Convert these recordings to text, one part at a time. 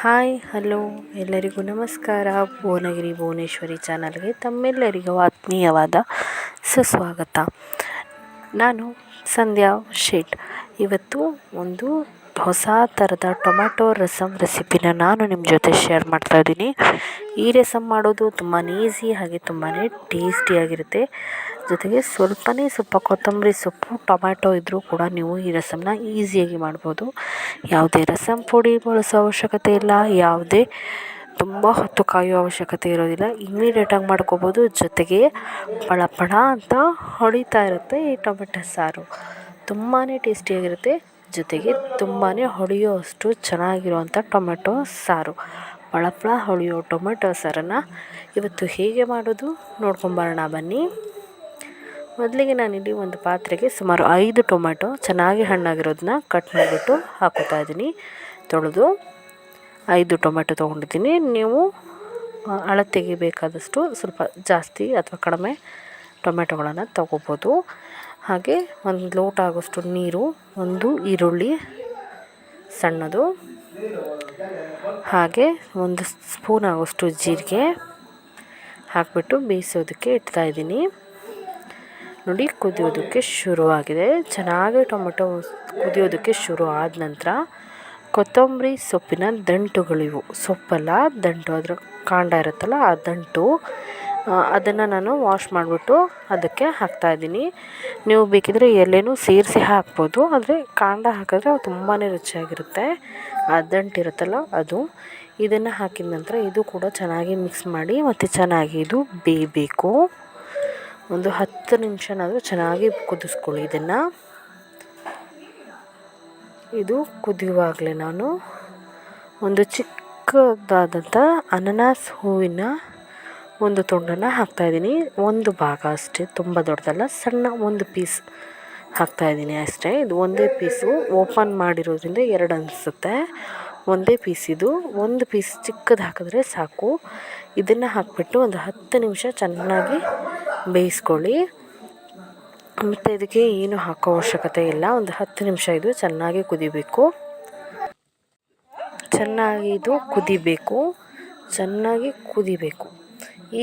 Hi hello ಎಲ್ಲರಿಗೂ ನಮಸ್ಕಾರ. ಭುವನಗಿರಿ ಭುವನೇಶ್ವರಿ ಚಾನಲ್ಗೆ ತಮ್ಮೆಲ್ಲರಿಗೂ ಆತ್ಮೀಯವಾದ ಸುಸ್ವಾಗತ. ನಾನು ಸಂಧ್ಯಾ ಶೇಟ್. ಇವತ್ತು ಒಂದು ಹೊಸ ಥರದ ಟೊಮ್ಯಾಟೊ ರಸಮ್ ರೆಸಿಪಿನ ನಾನು ನಿಮ್ಮ ಜೊತೆ ಶೇರ್ ಮಾಡ್ತಾಯಿದ್ದೀನಿ. ಈ ರಸಮ್ ಮಾಡೋದು ತುಂಬಾ ಈಸಿ ಹಾಗೆ ತುಂಬಾ ಟೇಸ್ಟಿಯಾಗಿರುತ್ತೆ. ಜೊತೆಗೆ ಸ್ವಲ್ಪ ಕೊತ್ತಂಬರಿ ಸೊಪ್ಪು ಟೊಮ್ಯಾಟೊ ಇದ್ದರೂ ಕೂಡ ನೀವು ಈ ರಸಮ್ನ ಈಸಿಯಾಗಿ ಮಾಡ್ಬೋದು. ಯಾವುದೇ ರಸಮ್ ಪುಡಿ ಬಳಸೋ ಅವಶ್ಯಕತೆ ಇಲ್ಲ, ಯಾವುದೇ ತುಂಬ ಹೊತ್ತು ಕಾಯೋ ಅವಶ್ಯಕತೆ ಇರೋದಿಲ್ಲ. ಇಮ್ಮಿಡಿಯೇಟಾಗಿ ಮಾಡ್ಕೋಬೋದು. ಜೊತೆಗೆ ಪಳ ಅಂತ ಹೊಡಿತಾ ಇರುತ್ತೆ ಈ ಟೊಮೆಟೊ ಸಾರು. ತುಂಬಾ ಟೇಸ್ಟಿಯಾಗಿರುತ್ತೆ. ಜೊತೆಗೆ ತುಂಬಾ ಹೊಡೆಯೋ ಅಷ್ಟು ಚೆನ್ನಾಗಿರುವಂಥ ಟೊಮೆಟೊ ಸಾರು. ಪಳ ಹೊಳೆಯೋ ಟೊಮೆಟೊ ಸಾರನ್ನು ಇವತ್ತು ಹೇಗೆ ಮಾಡೋದು ನೋಡ್ಕೊಂಬರೋಣ ಬನ್ನಿ. ಮೊದಲಿಗೆ ನಾನಿಲ್ಲಿ ಒಂದು ಪಾತ್ರೆಗೆ ಸುಮಾರು 5 ಟೊಮೆಟೊ ಚೆನ್ನಾಗಿ ಹಣ್ಣಾಗಿರೋದನ್ನ ಕಟ್ ಮಾಡಿಬಿಟ್ಟು ಹಾಕೋತಾ ಇದ್ದೀನಿ. ತೊಳೆದು 5 ಟೊಮೆಟೊ ತೊಗೊಂಡಿದ್ದೀನಿ. ನೀವು ಅಳತೆಗೆ ಬೇಕಾದಷ್ಟು ಸ್ವಲ್ಪ ಜಾಸ್ತಿ ಅಥವಾ ಕಡಿಮೆ ಟೊಮೆಟೊಗಳನ್ನು ತೊಗೋಬೋದು. ಹಾಗೆ ಒಂದು ಲೋಟ ಆಗೋಷ್ಟು ನೀರು, ಒಂದು ಈರುಳ್ಳಿ ಸಣ್ಣದು, ಹಾಗೆ ಒಂದು ಸ್ಪೂನ್ ಆಗೋಷ್ಟು ಜೀರಿಗೆ ಹಾಕಿಬಿಟ್ಟು ಬೇಯಿಸೋದಕ್ಕೆ ಇಡ್ತಾಯಿದ್ದೀನಿ. ನೋಡಿ, ಕುದಿಯೋದಕ್ಕೆ ಶುರುವಾಗಿದೆ. ಚೆನ್ನಾಗಿ ಟೊಮೆಟೊ ಕುದಿಯೋದಕ್ಕೆ ಶುರು ಆದ ನಂತರ ಕೊತ್ತಂಬರಿ ಸೊಪ್ಪಿನ ದಂಟುಗಳಿವು, ಸೊಪ್ಪಲ್ಲ ದಂಟು, ಅದರ ಕಾಂಡ ಇರುತ್ತಲ್ಲ ಆ ದಂಟು, ಅದನ್ನು ನಾನು ವಾಶ್ ಮಾಡಿಬಿಟ್ಟು ಅದಕ್ಕೆ ಹಾಕ್ತಾಯಿದ್ದೀನಿ. ನೀವು ಬೇಕಿದ್ರೆ ಎಲೆನೂ ಸೇರಿಸಿ ಹಾಕ್ಬೋದು, ಆದರೆ ಕಾಂಡ ಹಾಕಿದ್ರೆ ತುಂಬಾ ರುಚಿಯಾಗಿರುತ್ತೆ. ಆ ದಂಟು ಇರುತ್ತಲ್ಲ ಅದು. ಇದನ್ನು ಹಾಕಿದ ನಂತರ ಇದು ಕೂಡ ಚೆನ್ನಾಗಿ ಮಿಕ್ಸ್ ಮಾಡಿ ಮತ್ತು ಚೆನ್ನಾಗಿ ಇದು ಬೇಯಬೇಕು. ಒಂದು 10 ನಿಮಿಷನಾದರೂ ಚೆನ್ನಾಗಿ ಕುದಿಸ್ಕೊಳ್ಳಿ ಇದನ್ನು. ಇದು ಕುದಿಯುವಾಗಲೇ ನಾನು ಒಂದು ಚಿಕ್ಕದಾದಂಥ ಅನಾನಸ್ ಹೂವಿನ ಒಂದು ತುಂಡನ್ನು ಹಾಕ್ತಾಯಿದ್ದೀನಿ. ಒಂದು ಭಾಗ ಅಷ್ಟೇ, ತುಂಬ ದೊಡ್ಡದಲ್ಲ, ಸಣ್ಣ ಒಂದು ಪೀಸ್ ಹಾಕ್ತಾಯಿದ್ದೀನಿ ಅಷ್ಟೇ. ಇದು ಒಂದೇ ಪೀಸು, ಓಪನ್ ಮಾಡಿರೋದ್ರಿಂದ 2 ಅನಿಸುತ್ತೆ. ಒಂದೇ ಪೀಸ್ ಇದು, ಒಂದು ಪೀಸ್ ಚಿಕ್ಕದು ಹಾಕಿದ್ರೆ ಸಾಕು. ಇದನ್ನು ಹಾಕಿಬಿಟ್ಟು ಒಂದು 10 ನಿಮಿಷ ಚೆನ್ನಾಗಿ ಬೇಯಿಸ್ಕೊಳ್ಳಿ. ಮತ್ತು ಇದಕ್ಕೆ ಏನು ಹಾಕೋ ಅವಶ್ಯಕತೆ ಇಲ್ಲ. ಒಂದು 10 ನಿಮಿಷ ಇದು ಚೆನ್ನಾಗಿ ಕುದಿಬೇಕು. ಚೆನ್ನಾಗಿ ಕುದಿಬೇಕು.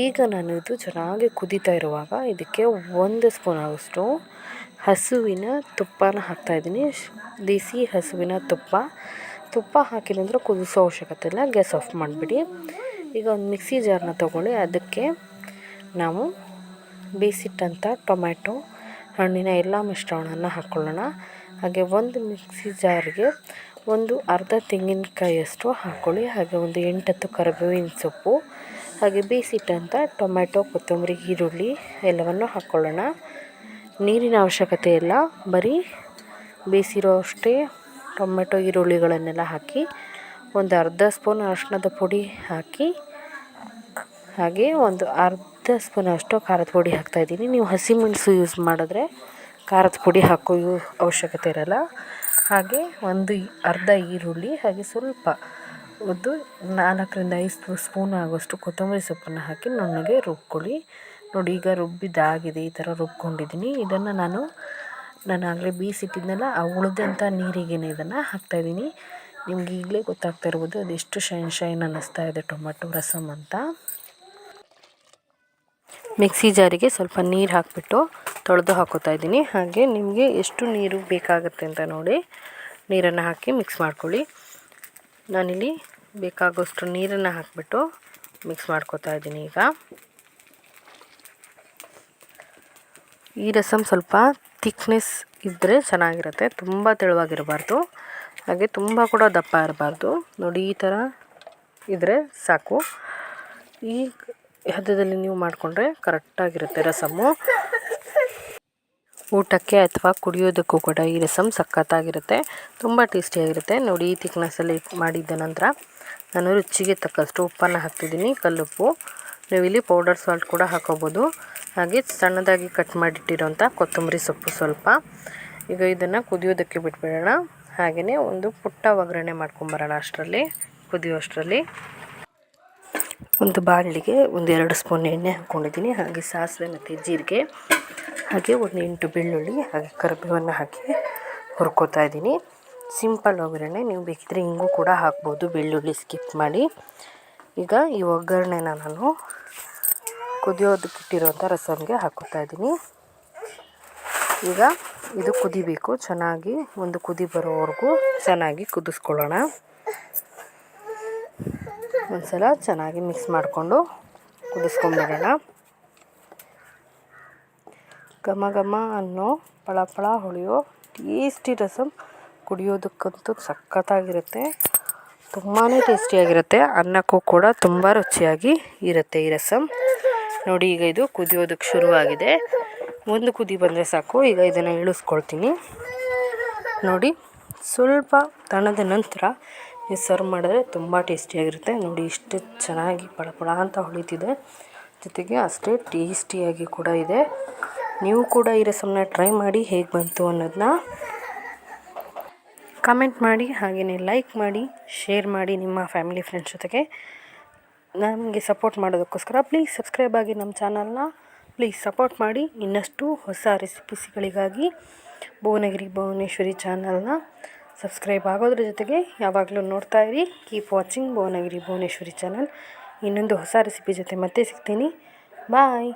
ಈಗ ನಾನು ಇದು ಚೆನ್ನಾಗಿ ಕುದೀತಾ ಇರುವಾಗ ಇದಕ್ಕೆ 1 ಸ್ಪೂನ್ ಆಗೋಷ್ಟು ಹಸುವಿನ ತುಪ್ಪನ ಹಾಕ್ತಾಯಿದ್ದೀನಿ. ದೇಸಿ ಹಸುವಿನ ತುಪ್ಪ ಹಾಕಿದ ನಂತರ ಕುದಿಸೋ ಅವಶ್ಯಕತೆ ಇಲ್ಲ. ಗ್ಯಾಸ್ ಆಫ್ ಮಾಡಿಬಿಡಿ. ಈಗ ಒಂದು ಮಿಕ್ಸಿ ಜಾರನ್ನ ತೊಗೊಳ್ಳಿ. ಅದಕ್ಕೆ ನಾವು ಬೇಯಿಸಿಟ್ಟಂಥ ಟೊಮ್ಯಾಟೊ ಹಣ್ಣಿನ ಎಲ್ಲ ಮಿಶ್ರಣವನ್ನು ಹಾಕ್ಕೊಳ್ಳೋಣ. ಹಾಗೆ ಒಂದು ಮಿಕ್ಸಿ ಜಾರಿಗೆ ಒಂದು ಅರ್ಧ ತೆಂಗಿನಕಾಯಿಯಷ್ಟು ಹಾಕ್ಕೊಳ್ಳಿ. ಹಾಗೆ ಒಂದು 8-10 ಕರಿಬೇವಿನ ಸೊಪ್ಪು, ಹಾಗೆ ಬೇಯಿಸಿಟ್ಟಂಥ ಟೊಮ್ಯಾಟೊ, ಕೊತ್ತಂಬರಿ, ಈರುಳ್ಳಿ ಎಲ್ಲವನ್ನು ಹಾಕ್ಕೊಳ್ಳೋಣ. ನೀರಿನ ಅವಶ್ಯಕತೆ ಇಲ್ಲ, ಬರೀ ಬೇಯಿಸಿರೋ ಅಷ್ಟೇ ಟೊಮೆಟೊ ಈರುಳ್ಳಿಗಳನ್ನೆಲ್ಲ ಹಾಕಿ ಒಂದು ಅರ್ಧ ಸ್ಪೂನ್ ಅರಿಶಿಣದ ಪುಡಿ ಹಾಕಿ, ಹಾಗೆ ಒಂದು ಅರ್ಧ ಸ್ಪೂನ್ ಅಷ್ಟು ಖಾರದ ಪುಡಿ ಹಾಕ್ತಾಯಿದ್ದೀನಿ. ನೀವು ಹಸಿಮೆಣಸು ಯೂಸ್ ಮಾಡಿದ್ರೆ ಖಾರದ ಪುಡಿ ಹಾಕೋ ಅವಶ್ಯಕತೆ ಇರಲ್ಲ. ಹಾಗೆ ಒಂದು ಅರ್ಧ ಈರುಳ್ಳಿ, ಹಾಗೆ ಸ್ವಲ್ಪ ಒಂದು 4-5 ಸ್ಪೂನ್ ಆಗೋಷ್ಟು ಕೊತ್ತಂಬರಿ ಸೊಪ್ಪನ್ನು ಹಾಕಿ ನುಣ್ಣಗೆ ರುಬ್ಕೊಳ್ಳಿ. ನೋಡಿ, ಈಗ ರುಬ್ಬಿದ್ದಾಗಿದೆ. ಈ ಥರ ರುಬ್ಕೊಂಡಿದ್ದೀನಿ. ಇದನ್ನು ನಾನು ಆಗಲೇ ಬೇಯಿಸಿಟ್ಟಿದ್ನಲ್ಲ ಆ ಉಳಿದಂಥ ನೀರಿಗೇನೆ ಇದನ್ನು ಹಾಕ್ತಾಯಿದ್ದೀನಿ. ನಿಮ್ಗೆ ಈಗಲೇ ಗೊತ್ತಾಗ್ತಾ ಇರ್ಬೋದು ಅದೆಷ್ಟು ಶೈನ್ ಅನ್ನಿಸ್ತಾ ಇದೆ ಟೊಮೆಟೊ ರಸಮ್ ಅಂತ. ಮಿಕ್ಸಿ ಜಾರಿಗೆ ಸ್ವಲ್ಪ ನೀರು ಹಾಕಿಬಿಟ್ಟು ತೊಳೆದು ಹಾಕೋತಾ ಇದ್ದೀನಿ. ಹಾಗೆ ನಿಮಗೆ ಎಷ್ಟು ನೀರು ಬೇಕಾಗುತ್ತೆ ಅಂತ ನೋಡಿ ನೀರನ್ನು ಹಾಕಿ ಮಿಕ್ಸ್ ಮಾಡ್ಕೊಳ್ಳಿ. ನಾನಿಲ್ಲಿ ಬೇಕಾಗೋಷ್ಟು ನೀರನ್ನು ಹಾಕಿಬಿಟ್ಟು ಮಿಕ್ಸ್ ಮಾಡ್ಕೋತಾ ಇದ್ದೀನಿ. ಈಗ ಈ ರಸಮ್ ಸ್ವಲ್ಪ ಥಿಕ್ನೆಸ್ ಇದ್ದರೆ ಚೆನ್ನಾಗಿರುತ್ತೆ. ತುಂಬ ತೆಳುವಾಗಿರಬಾರ್ದು, ಹಾಗೆ ತುಂಬ ಕೂಡ ದಪ್ಪ ಇರಬಾರ್ದು. ನೋಡಿ, ಈ ಥರ ಇದ್ದರೆ ಸಾಕು. ಈ ಹದದಲ್ಲಿ ನೀವು ಮಾಡಿಕೊಂಡ್ರೆ ಕರೆಕ್ಟಾಗಿರುತ್ತೆ ರಸಮ್ಮು. ಊಟಕ್ಕೆ ಅಥವಾ ಕುಡಿಯೋದಕ್ಕೂ ಕೂಡ ಈ ರಸಮ್ ಸಖತ್ತಾಗಿರುತ್ತೆ, ತುಂಬ ಟೇಸ್ಟಿಯಾಗಿರುತ್ತೆ. ನೋಡಿ, ಈ ಥಿಕ್ನೆಸ್ಸಲ್ಲಿ ಮಾಡಿದ್ದ ನಂತರ ನಾನು ರುಚಿಗೆ ತಕ್ಕಷ್ಟು ಉಪ್ಪನ್ನು ಹಾಕ್ತಿದ್ದೀನಿ, ಕಲ್ಲುಪ್ಪು. ನೀವು ಇಲ್ಲಿ ಪೌಡರ್ ಸಾಲ್ಟ್ ಕೂಡ ಹಾಕೋಬೋದು. ಹಾಗೆ ಸಣ್ಣದಾಗಿ ಕಟ್ ಮಾಡಿಟ್ಟಿರೋಂಥ ಕೊತ್ತಂಬರಿ ಸೊಪ್ಪು ಸ್ವಲ್ಪ. ಈಗ ಇದನ್ನು ಕುದಿಯೋದಕ್ಕೆ ಬಿಟ್ಬಿಡೋಣ. ಹಾಗೆಯೇ ಒಂದು ಪುಟ್ಟ ಒಗ್ಗರಣೆ ಮಾಡ್ಕೊಂಬರೋಣ. ಕುದಿಯೋಷ್ಟರಲ್ಲಿ ಒಂದು ಬಾಣಲಿಗೆ 1-2 ಸ್ಪೂನ್ ಎಣ್ಣೆ ಹಾಕ್ಕೊಂಡಿದ್ದೀನಿ. ಹಾಗೆ ಸಾಸಿವೆ ಮತ್ತು ಜೀರಿಗೆ, ಹಾಗೆ ಒಂದು 8 ಬೆಳ್ಳುಳ್ಳಿ, ಹಾಗೆ ಕರಿಬೇವನ್ನು ಹಾಕಿ ಹುರ್ಕೋತಾ ಇದ್ದೀನಿ. ಸಿಂಪಲ್ ಒಗ್ಗರಣೆ. ನೀವು ಬೇಕಿದ್ರೆ ಹಿಂಗೂ ಕೂಡ ಹಾಕ್ಬೋದು, ಬೆಳ್ಳುಳ್ಳಿ ಸ್ಕಿಪ್ ಮಾಡಿ. ಈಗ ಈ ಒಗ್ಗರಣೆನ ನಾನು ಕುದಿಯೋದಕ್ಕಿಟ್ಟಿರೋಂಥ ರಸಮ್ಗೆ ಹಾಕೋತಾ ಇದ್ದೀನಿ. ಈಗ ಇದು ಕುದಿಬೇಕು ಚೆನ್ನಾಗಿ, ಒಂದು ಕುದಿ ಬರೋವರೆಗೂ ಚೆನ್ನಾಗಿ ಕುದಿಸ್ಕೊಳ್ಳೋಣ. ಒಂದ್ಸಲ ಚೆನ್ನಾಗಿ ಮಿಕ್ಸ್ ಮಾಡಿಕೊಂಡು ಕುದಿಸ್ಕೊಂಡ್ಬಿಡೋಣ. ಘಮ ಘಮ ಅನ್ನೋ ಪಳ ಪಳ ಹೊಳೆಯೋ ಟೇಸ್ಟಿ ರಸಮ್ ಕುಡಿಯೋದಕ್ಕಂತೂ ಸಖತ್ತಾಗಿರುತ್ತೆ, ತುಂಬಾ ಟೇಸ್ಟಿಯಾಗಿರುತ್ತೆ. ಅನ್ನಕ್ಕೂ ಕೂಡ ತುಂಬ ರುಚಿಯಾಗಿ ಇರುತ್ತೆ ಈ ರಸಮ್. ನೋಡಿ ಈಗ ಇದು ಕುದಿಯೋದಕ್ಕೆ ಶುರುವಾಗಿದೆ. ಒಂದು ಕುದಿ ಬಂದರೆ ಸಾಕು. ಈಗ ಇದನ್ನು ಇಳಿಸ್ಕೊಳ್ತೀನಿ. ನೋಡಿ ಸ್ವಲ್ಪ ತಣ್ಣದ ನಂತರ ನೀವು ಸರ್ವ್ ಮಾಡಿದ್ರೆ ತುಂಬ ಟೇಸ್ಟಿಯಾಗಿರುತ್ತೆ. ನೋಡಿ ಇಷ್ಟು ಚೆನ್ನಾಗಿ ಪಳಪಳ ಅಂತ ಹೊಳಿತಿದೆ, ಜೊತೆಗೆ ಅಷ್ಟೇ ಟೇಸ್ಟಿಯಾಗಿ ಕೂಡ ಇದೆ. ನೀವು ಕೂಡ ಈ ರಸಮ್ನ ಟ್ರೈ ಮಾಡಿ, ಹೇಗೆ ಬಂತು ಅನ್ನೋದನ್ನ ಕಮೆಂಟ್ ಮಾಡಿ, ಹಾಗೆಯೇ ಲೈಕ್ ಮಾಡಿ, ಶೇರ್ ಮಾಡಿ ನಿಮ್ಮ ಫ್ಯಾಮಿಲಿ ಫ್ರೆಂಡ್ಸ್ ಜೊತೆಗೆ. ನಮಗೆ ಸಪೋರ್ಟ್ ಮಾಡೋದಕ್ಕೋಸ್ಕರ ಪ್ಲೀಸ್ ಸಬ್ಸ್ಕ್ರೈಬ್ ಆಗಿ ನಮ್ಮ ಚಾನಲ್ನ. ಪ್ಲೀಸ್ ಸಪೋರ್ಟ್ ಮಾಡಿ. ಇನ್ನಷ್ಟು ಹೊಸ ರೆಸಿಪೀಸ್ಗಳಿಗಾಗಿ ಭುವನಗಿರಿ ಚಾನಲ್ನ ಸಬ್ಸ್ಕ್ರೈಬ್ ಆಗೋದ್ರ ಜೊತೆಗೆ ಯಾವಾಗಲೂ ನೋಡ್ತಾ ಇರಿ. Keep watching Bhuvanagiri channel. ಇನ್ನೊಂದು ಹೊಸ ರೆಸಿಪಿ ಜೊತೆ ಮತ್ತೆ ಸಿಗ್ತೀನಿ. ಬಾಯ್.